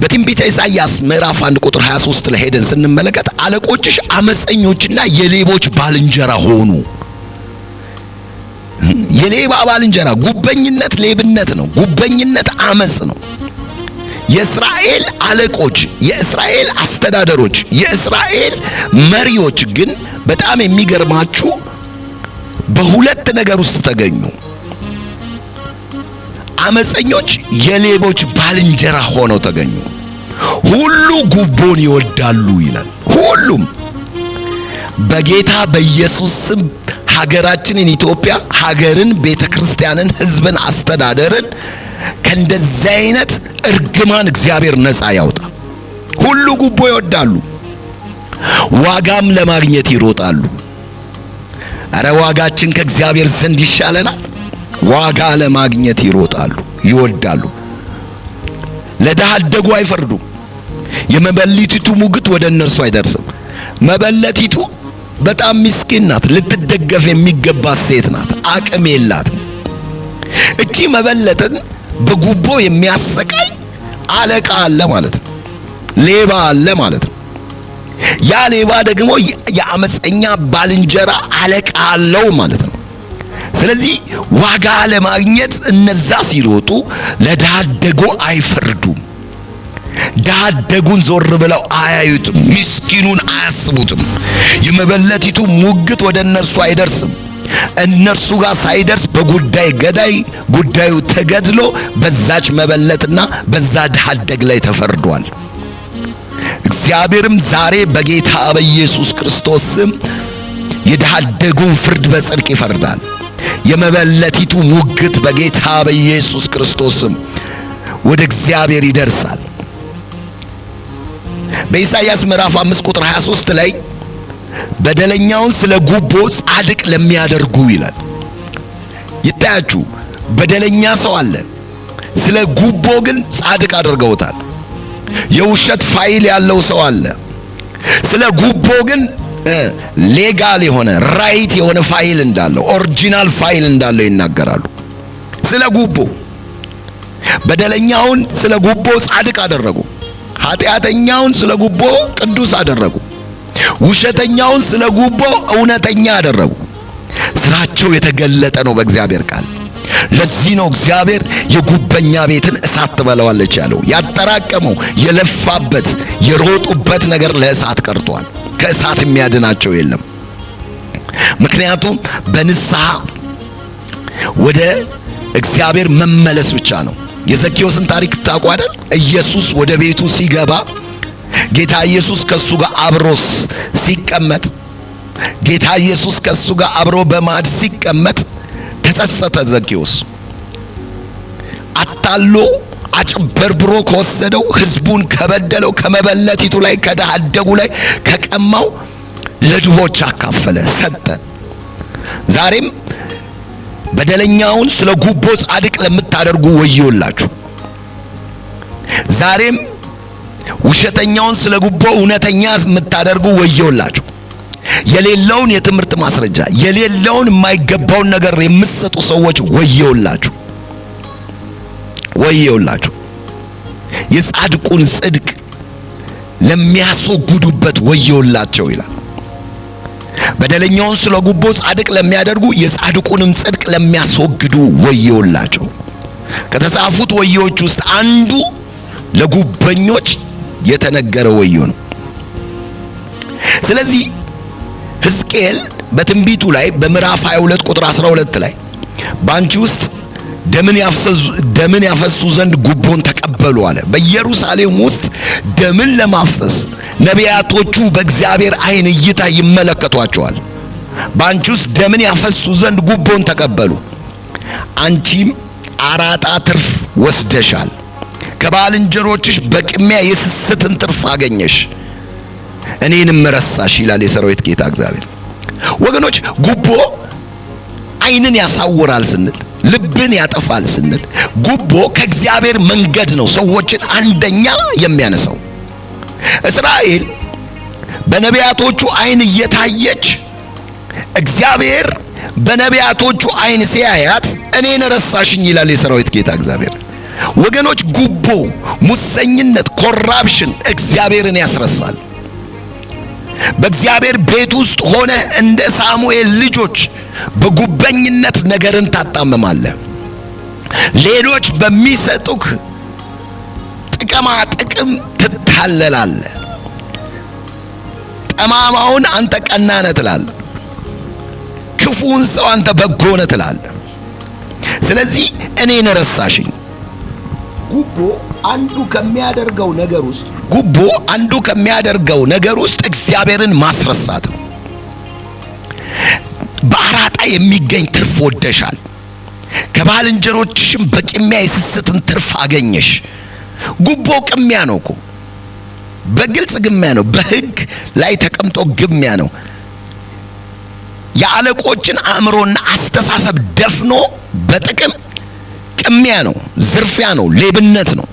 በትንቢተ ኢሳይያስ ምዕራፍ 1 ቁጥር 23 ላይ ሄደን ስንመለከት አለቆችሽ አመፀኞችና የሌቦች ባልንጀራ ሆኑ። የሌባ ባልንጀራ ጉበኝነት ሌብነት ነው። ጉበኝነት አመጽ ነው። የእስራኤል አለቆች፣ የእስራኤል አስተዳደሮች፣ የእስራኤል መሪዎች ግን በጣም የሚገርማችሁ በሁለት ነገር ውስጥ ተገኙ። አመፀኞች የሌቦች ባልንጀራ ሆነው ተገኙ። ሁሉ ጉቦን ይወዳሉ ይላል። ሁሉም በጌታ በኢየሱስ ስም ሀገራችንን ኢትዮጵያ ሀገርን፣ ቤተክርስቲያንን፣ ህዝብን፣ አስተዳደርን ከእንደዚህ አይነት እርግማን እግዚአብሔር ነፃ ያውጣ። ሁሉ ጉቦ ይወዳሉ፣ ዋጋም ለማግኘት ይሮጣሉ። አረ ዋጋችን ከእግዚአብሔር ዘንድ ይሻለናል። ዋጋ ለማግኘት ይሮጣሉ፣ ይወዳሉ። ለድሃ አደጉ አይፈርዱም። የመበለቲቱ ሙግት ወደ እነርሱ አይደርስም። መበለቲቱ በጣም ምስኪን ናት። ልትደገፍ የሚገባት ሴት ናት። አቅም የላትም። እቺ መበለትን በጉቦ የሚያሰቃይ አለቃ አለ ማለት ነው። ሌባ አለ ማለት ነው። ያ ሌባ ደግሞ የአመፀኛ ባልንጀራ አለቃ አለው ማለት ነው። ስለዚህ ዋጋ ለማግኘት እነዛ ሲሮጡ ለድሃ አደጉ አይፈርዱም። ድሃ አደጉን ዞር ብለው አያዩትም። ምስኪኑን አያስቡትም። የመበለቲቱ ሙግት ወደ እነርሱ አይደርስም። እነርሱ ጋር ሳይደርስ በጉዳይ ገዳይ ጉዳዩ ተገድሎ በዛች መበለትና በዛ ድሃ አደግ ላይ ተፈርዷል። እግዚአብሔርም ዛሬ በጌታ በኢየሱስ ክርስቶስ ስም የድሃ አደጉን ፍርድ በጽድቅ ይፈርዳል። የመበለቲቱ ሙግት በጌታ በኢየሱስ ክርስቶስ ስም ወደ እግዚአብሔር ይደርሳል። በኢሳይያስ ምዕራፍ 5 ቁጥር 23 ላይ በደለኛውን ስለ ጉቦ ጻድቅ ለሚያደርጉ ይላል። ይታያችሁ፣ በደለኛ ሰው አለ፣ ስለ ጉቦ ግን ጻድቅ አድርገውታል። የውሸት ፋይል ያለው ሰው አለ፣ ስለ ጉቦ ግን ሌጋል የሆነ ራይት የሆነ ፋይል እንዳለው ኦሪጂናል ፋይል እንዳለው ይናገራሉ። ስለ ጉቦ በደለኛውን ስለ ጉቦ ጻድቅ አደረጉ። ኃጢአተኛውን ስለ ጉቦ ቅዱስ አደረጉ። ውሸተኛውን ስለ ጉቦ እውነተኛ አደረጉ። ስራቸው የተገለጠ ነው በእግዚአብሔር ቃል። ለዚህ ነው እግዚአብሔር የጉበኛ ቤትን እሳት ትበላዋለች ያለው። ያጠራቀመው የለፋበት የሮጡበት ነገር ለእሳት ቀርቷል። ከእሳት የሚያድናቸው የለም። ምክንያቱም በንስሐ ወደ እግዚአብሔር መመለስ ብቻ ነው። የዘኬዎስን ታሪክ ታውቁ አይደል? ኢየሱስ ወደ ቤቱ ሲገባ ጌታ ኢየሱስ ከሱ ጋር አብሮስ ሲቀመጥ ጌታ ኢየሱስ ከሱ ጋር አብሮ በማዕድ ሲቀመጥ ተጸጸተ። ዘኬዎስ አታሎ አጭበርብሮ ከወሰደው ህዝቡን ከበደለው ከመበለቲቱ ላይ ከድሃ አደጉ ላይ ከቀማው ለድሆች አካፈለ፣ ሰጠ። ዛሬም በደለኛውን ስለ ጉቦ ጻድቅ ለምታደርጉ ወዮላችሁ። ዛሬም ውሸተኛውን ስለ ጉቦ እውነተኛ የምታደርጉ ወዮላችሁ። የሌለውን የትምህርት ማስረጃ የሌለውን የማይገባውን ነገር የምትሰጡ ሰዎች ወዮላችሁ፣ ወዮላችሁ። የጻድቁን ጽድቅ ለሚያስወግዱበት ወዮላቸው ይላል። በደለኛውን ስለ ጉቦ ጻድቅ ለሚያደርጉ የጻድቁንም ጽድቅ ለሚያስወግዱ ወዮላቸው። ከተጻፉት ወዮች ውስጥ አንዱ ለጉበኞች የተነገረ ወዮ ነው። ስለዚህ ሕዝቅኤል በትንቢቱ ላይ በምዕራፍ 22 ቁጥር 12 ላይ ባንቺ ውስጥ ደምን ያፈሱ ዘንድ ጉቦን ተቀበሉ አለ። በኢየሩሳሌም ውስጥ ደምን ለማፍሰስ ነቢያቶቹ በእግዚአብሔር ዓይን እይታ ይመለከቷቸዋል። ባንቺ ውስጥ ደምን ያፈሱ ዘንድ ጉቦን ተቀበሉ። አንቺም አራጣ ትርፍ ወስደሻል፣ ከባልንጀሮችሽ በቅሚያ የስስትን ትርፍ አገኘሽ፣ እኔንም ረሳሽ ይላል የሰራዊት ጌታ እግዚአብሔር። ወገኖች ጉቦ ዓይንን ያሳውራል ስንል ልብን ያጠፋል ስንል ጉቦ ከእግዚአብሔር መንገድ ነው ሰዎችን አንደኛ የሚያነሳው። እስራኤል በነቢያቶቹ ዓይን እየታየች እግዚአብሔር በነቢያቶቹ ዓይን ሲያያት እኔን ረሳሽኝ ይላል የሰራዊት ጌታ እግዚአብሔር። ወገኖች ጉቦ፣ ሙሰኝነት፣ ኮራፕሽን እግዚአብሔርን ያስረሳል። በእግዚአብሔር ቤት ውስጥ ሆነ እንደ ሳሙኤል ልጆች በጉበኝነት ነገርን ታጣምማለህ። ሌሎች በሚሰጡክ ጥቅማ ጥቅም ትታለላለህ። ጠማማውን አንተ ቀና ነህ ትላለህ፣ ክፉውን ሰው አንተ በጎ ነህ ትላለህ። ስለዚህ እኔን ረሳሽኝ። ጉቦ አንዱ ከሚያደርገው ነገር ውስጥ እግዚአብሔርን ማስረሳት ነው። በአራጣ የሚገኝ ትርፍ ወደሻል። ከባልንጀሮችሽም በቅሚያ የስስትን ትርፍ አገኘሽ። ጉቦ ቅሚያ ነው እኮ፣ በግልጽ ግሚያ ነው። በሕግ ላይ ተቀምጦ ግሚያ ነው። የአለቆችን አእምሮና አስተሳሰብ ደፍኖ በጥቅም ቅሚያ ነው፣ ዝርፊያ ነው፣ ሌብነት ነው።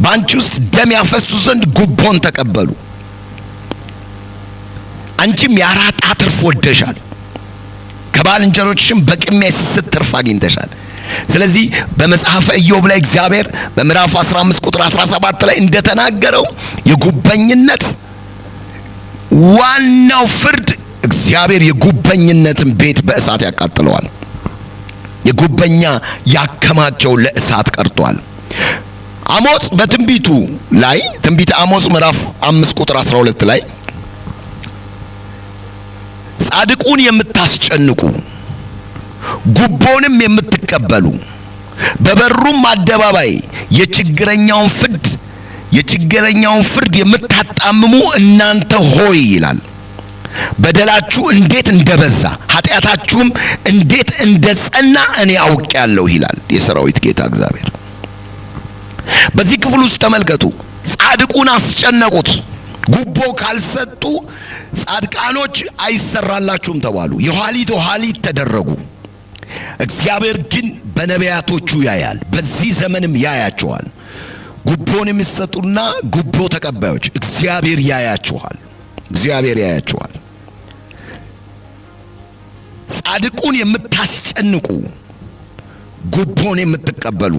በአንቺ ውስጥ ደም ያፈሱ ዘንድ ጉቦን ተቀበሉ። አንቺም የአራጣ ትርፍ ወደሻል፣ ከባልንጀሮችሽም በቅሚያ የስስት ትርፍ አግኝተሻል። ስለዚህ በመጽሐፈ ኢዮብ ላይ እግዚአብሔር በምዕራፍ 15 ቁጥር 17 ላይ እንደተናገረው የጉበኝነት ዋናው ፍርድ እግዚአብሔር የጉበኝነትን ቤት በእሳት ያቃጥለዋል። የጉበኛ ያከማቸው ለእሳት ቀርጧል። አሞጽ በትንቢቱ ላይ ትንቢተ አሞጽ ምዕራፍ 5 ቁጥር 12 ላይ ጻድቁን የምታስጨንቁ ጉቦንም የምትቀበሉ በበሩም አደባባይ የችግረኛውን ፍርድ የምታጣምሙ እናንተ ሆይ ይላል፣ በደላችሁ እንዴት እንደበዛ ኃጢአታችሁም እንዴት እንደጸና እኔ አውቄያለሁ ይላል የሰራዊት ጌታ እግዚአብሔር። በዚህ ክፍል ውስጥ ተመልከቱ። ጻድቁን አስጨነቁት። ጉቦ ካልሰጡ ጻድቃኖች አይሰራላችሁም ተባሉ። የኋሊት ተደረጉ። እግዚአብሔር ግን በነቢያቶቹ ያያል፣ በዚህ ዘመንም ያያቸዋል። ጉቦን የሚሰጡና ጉቦ ተቀባዮች እግዚአብሔር ያያቸዋል። ጻድቁን የምታስጨንቁ ጉቦን የምትቀበሉ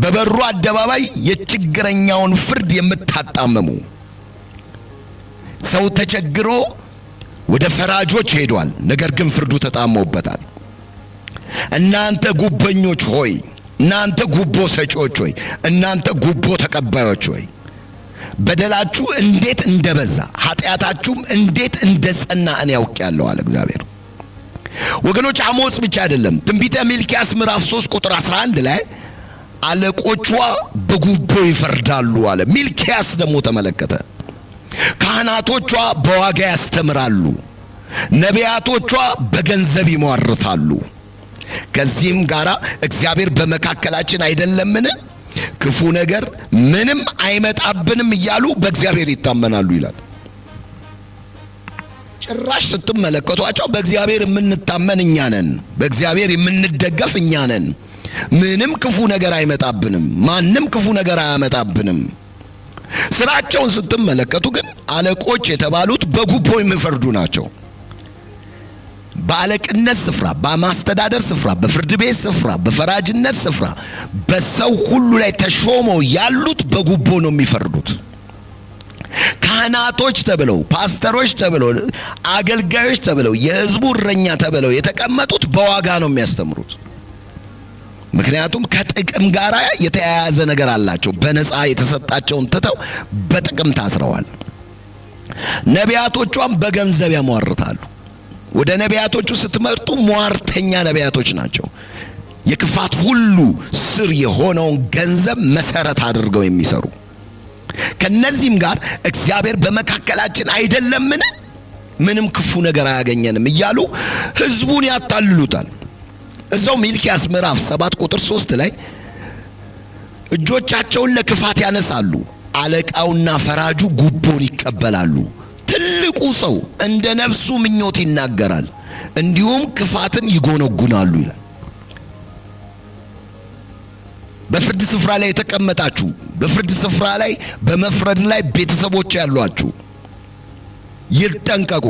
በበሩ አደባባይ የችግረኛውን ፍርድ የምታጣመሙ። ሰው ተቸግሮ ወደ ፈራጆች ሄዷል፣ ነገር ግን ፍርዱ ተጣሞበታል። እናንተ ጉበኞች ሆይ፣ እናንተ ጉቦ ሰጪዎች ሆይ፣ እናንተ ጉቦ ተቀባዮች ሆይ በደላችሁ እንዴት እንደበዛ ኃጢአታችሁም እንዴት እንደጸና እኔ አውቄያለሁ አለ እግዚአብሔር። ወገኖች አሞጽ ብቻ አይደለም፣ ትንቢተ ሚልክያስ ምዕራፍ 3 ቁጥር 11 ላይ አለቆቿ በጉቦ ይፈርዳሉ አለ። ሚልክያስ ደግሞ ተመለከተ። ካህናቶቿ በዋጋ ያስተምራሉ፣ ነቢያቶቿ በገንዘብ ይሟርታሉ። ከዚህም ጋራ እግዚአብሔር በመካከላችን አይደለምን? ክፉ ነገር ምንም አይመጣብንም እያሉ በእግዚአብሔር ይታመናሉ ይላል። ጭራሽ ስትመለከቷቸው በእግዚአብሔር የምንታመን እኛ ነን፣ በእግዚአብሔር የምንደገፍ እኛ ነን። ምንም ክፉ ነገር አይመጣብንም፣ ማንም ክፉ ነገር አያመጣብንም። ስራቸውን ስትመለከቱ ግን አለቆች የተባሉት በጉቦ የሚፈርዱ ናቸው። በአለቅነት ስፍራ፣ በማስተዳደር ስፍራ፣ በፍርድ ቤት ስፍራ፣ በፈራጅነት ስፍራ በሰው ሁሉ ላይ ተሾመው ያሉት በጉቦ ነው የሚፈርዱት። ካህናቶች ተብለው፣ ፓስተሮች ተብለው፣ አገልጋዮች ተብለው፣ የሕዝቡ እረኛ ተብለው የተቀመጡት በዋጋ ነው የሚያስተምሩት። ምክንያቱም ከጥቅም ጋር የተያያዘ ነገር አላቸው። በነፃ የተሰጣቸውን ትተው በጥቅም ታስረዋል። ነቢያቶቿም በገንዘብ ያሟርታሉ። ወደ ነቢያቶቹ ስትመርጡ ሟርተኛ ነቢያቶች ናቸው። የክፋት ሁሉ ስር የሆነውን ገንዘብ መሰረት አድርገው የሚሰሩ። ከነዚህም ጋር እግዚአብሔር በመካከላችን አይደለምን? ምንም ክፉ ነገር አያገኘንም እያሉ ሕዝቡን ያታልሉታል። እዛው ሚልክያስ ምዕራፍ 7 ቁጥር 3 ላይ እጆቻቸውን ለክፋት ያነሳሉ፣ አለቃውና ፈራጁ ጉቦን ይቀበላሉ። ትልቁ ሰው እንደ ነፍሱ ምኞት ይናገራል፣ እንዲሁም ክፋትን ይጎነጉናሉ ይላል። በፍርድ ስፍራ ላይ የተቀመጣችሁ፣ በፍርድ ስፍራ ላይ በመፍረድ ላይ ቤተሰቦች ያሏችሁ ይጠንቀቁ።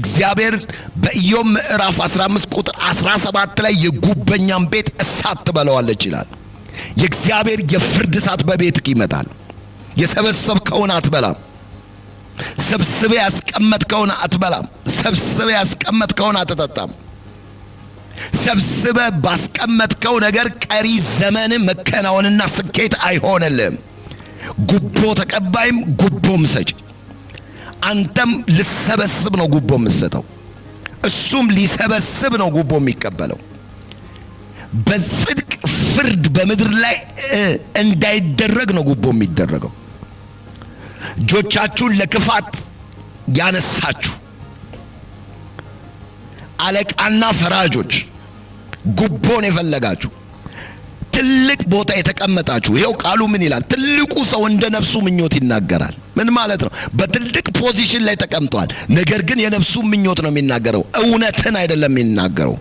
እግዚአብሔር በኢዮብ ምዕራፍ 15 ቁጥር 17 ላይ የጉበኛን ቤት እሳት ትበላዋለች ይላል። የእግዚአብሔር የፍርድ እሳት በቤትህ ይመጣል። የሰበሰብከውን አትበላም። ሰብስበ ያስቀመጥከውን አትበላም። ሰብስበ ያስቀመጥከውን አትጠጣም። ሰብስበ ባስቀመጥከው ነገር ቀሪ ዘመን መከናወንና ስኬት አይሆንልህም። ጉቦ ተቀባይም ጉቦም ሰጪ፣ አንተም ልሰበስብ ነው ጉቦ የምትሰጠው፣ እሱም ሊሰበስብ ነው ጉቦ የሚቀበለው። በጽድቅ ፍርድ በምድር ላይ እንዳይደረግ ነው ጉቦ የሚደረገው። እጆቻችሁን ለክፋት ያነሳችሁ አለቃና ፈራጆች፣ ጉቦን የፈለጋችሁ ትልቅ ቦታ የተቀመጣችሁ፣ ይሄው ቃሉ ምን ይላል? ትልቁ ሰው እንደ ነፍሱ ምኞት ይናገራል። ምን ማለት ነው? በትልቅ ፖዚሽን ላይ ተቀምጧል። ነገር ግን የነፍሱ ምኞት ነው የሚናገረው። እውነትን አይደለም የሚናገረው።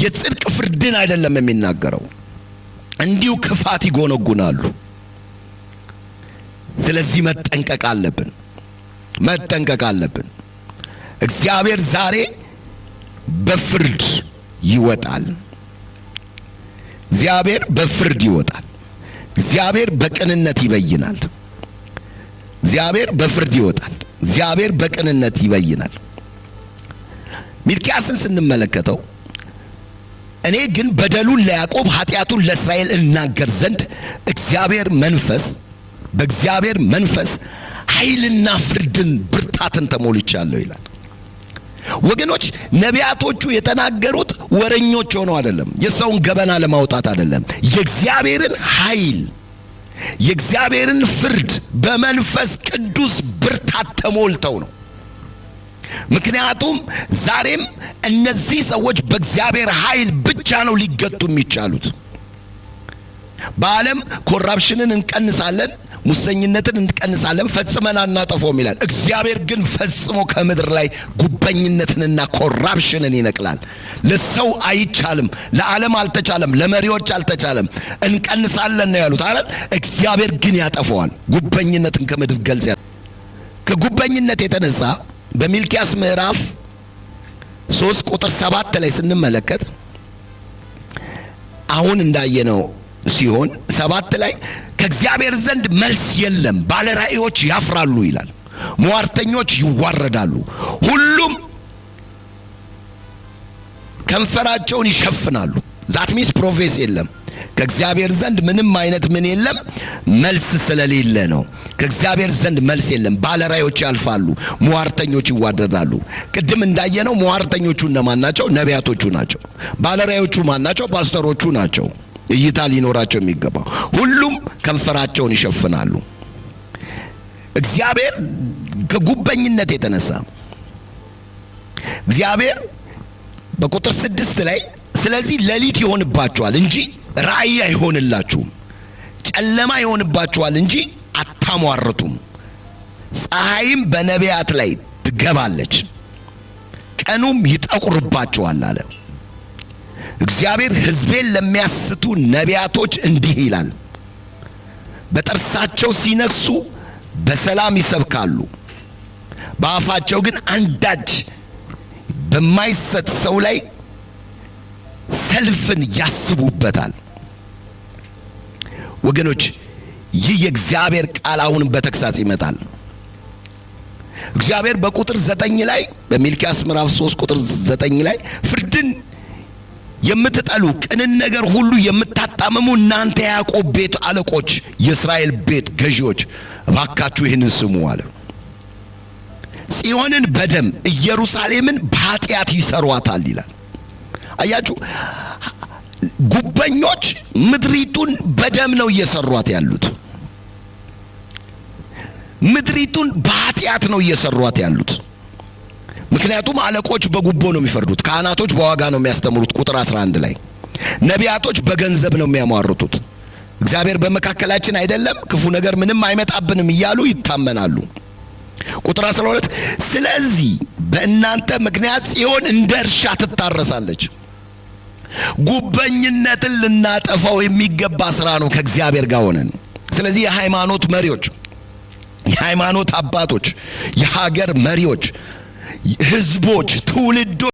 የጽድቅ ፍርድን አይደለም የሚናገረው። እንዲሁ ክፋት ይጎነጉናሉ። ስለዚህ መጠንቀቅ አለብን፣ መጠንቀቅ አለብን። እግዚአብሔር ዛሬ በፍርድ ይወጣል። እግዚአብሔር በፍርድ ይወጣል። እግዚአብሔር በቅንነት ይበይናል። እግዚአብሔር በፍርድ ይወጣል። እግዚአብሔር በቅንነት ይበይናል። ሚልክያስን ስንመለከተው እኔ ግን በደሉን ለያዕቆብ ኃጢአቱን ለእስራኤል እናገር ዘንድ በእግዚአብሔር መንፈስ ኃይልና ፍርድን ብርታትን ተሞልቻለሁ ይላል። ወገኖች ነቢያቶቹ የተናገሩት ወረኞች ሆነው አይደለም፣ የሰውን ገበና ለማውጣት አይደለም። የእግዚአብሔርን ኃይል የእግዚአብሔርን ፍርድ በመንፈስ ቅዱስ ብርታት ተሞልተው ነው። ምክንያቱም ዛሬም እነዚህ ሰዎች በእግዚአብሔር ኃይል ብቻ ነው ሊገቱ የሚቻሉት። በዓለም ኮራፕሽንን እንቀንሳለን፣ ሙሰኝነትን እንቀንሳለን፣ ፈጽመን አናጠፋውም ይላል። እግዚአብሔር ግን ፈጽሞ ከምድር ላይ ጉበኝነትንና ኮራፕሽንን ይነቅላል። ለሰው አይቻልም፣ ለዓለም አልተቻለም፣ ለመሪዎች አልተቻለም። እንቀንሳለን ነው ያሉት አይደል? እግዚአብሔር ግን ያጠፋዋል። ጉበኝነትን ከምድር ገልጽ ከጉበኝነት የተነሳ በሚልክያስ ምዕራፍ 3 ቁጥር 7 ላይ ስንመለከት አሁን እንዳየነው ሲሆን 7 ላይ ከእግዚአብሔር ዘንድ መልስ የለም፣ ባለራእዮች ያፍራሉ ይላል፣ ሟርተኞች ይዋረዳሉ፣ ሁሉም ከንፈራቸውን ይሸፍናሉ። ዛት ሚስ ፕሮፌስ የለም። ከእግዚአብሔር ዘንድ ምንም አይነት ምን የለም፣ መልስ ስለሌለ ነው። ከእግዚአብሔር ዘንድ መልስ የለም። ባለራእዮች ያልፋሉ፣ ሟርተኞች ይዋረዳሉ። ቅድም እንዳየነው ሟርተኞቹ እነማን ናቸው? ነቢያቶቹ ናቸው። ባለራእዮቹ ማን ናቸው? ፓስተሮቹ ናቸው። እይታ ሊኖራቸው የሚገባው። ሁሉም ከንፈራቸውን ይሸፍናሉ። እግዚአብሔር ከጉበኝነት የተነሳ እግዚአብሔር በቁጥር 6 ላይ ስለዚህ ሌሊት ይሆንባችኋል እንጂ ራእይ አይሆንላችሁም፣ ጨለማ ይሆንባችኋል እንጂ አታሟርቱም፣ ፀሐይም በነቢያት ላይ ትገባለች፣ ቀኑም ይጠቁርባችኋል አለ። እግዚአብሔር ሕዝቤን ለሚያስቱ ነቢያቶች እንዲህ ይላል፣ በጥርሳቸው ሲነክሱ በሰላም ይሰብካሉ፣ በአፋቸው ግን አንዳች በማይሰጥ ሰው ላይ ሰልፍን ያስቡበታል። ወገኖች ይህ የእግዚአብሔር ቃል አሁን በተግሳጽ ይመጣል። እግዚአብሔር በቁጥር 9 ላይ በሚልክያስ ምዕራፍ 3 ቁጥር 9 ላይ ፍርድን የምትጠሉ ቅንን ነገር ሁሉ የምታጣምሙ እናንተ ያዕቆብ ቤት አለቆች፣ የእስራኤል ቤት ገዢዎች እባካችሁ ይህንን ስሙ አለ። ጽዮንን በደም ኢየሩሳሌምን በኃጢአት ይሰሯታል ይላል። አያችሁ፣ ጉበኞች ምድሪቱን በደም ነው እየሰሯት ያሉት። ምድሪቱን በኃጢአት ነው እየሰሯት ያሉት። ምክንያቱም አለቆች በጉቦ ነው የሚፈርዱት፣ ካህናቶች በዋጋ ነው የሚያስተምሩት። ቁጥር 11 ላይ ነቢያቶች በገንዘብ ነው የሚያሟርቱት። እግዚአብሔር በመካከላችን አይደለም፣ ክፉ ነገር ምንም አይመጣብንም እያሉ ይታመናሉ። ቁጥር 12 ስለዚህ በእናንተ ምክንያት ጽዮን እንደ እርሻ ትታረሳለች። ጉበኝነትን ልናጠፋው የሚገባ ስራ ነው ከእግዚአብሔር ጋር ሆነን። ስለዚህ የሃይማኖት መሪዎች፣ የሃይማኖት አባቶች፣ የሀገር መሪዎች፣ ህዝቦች፣ ትውልዶች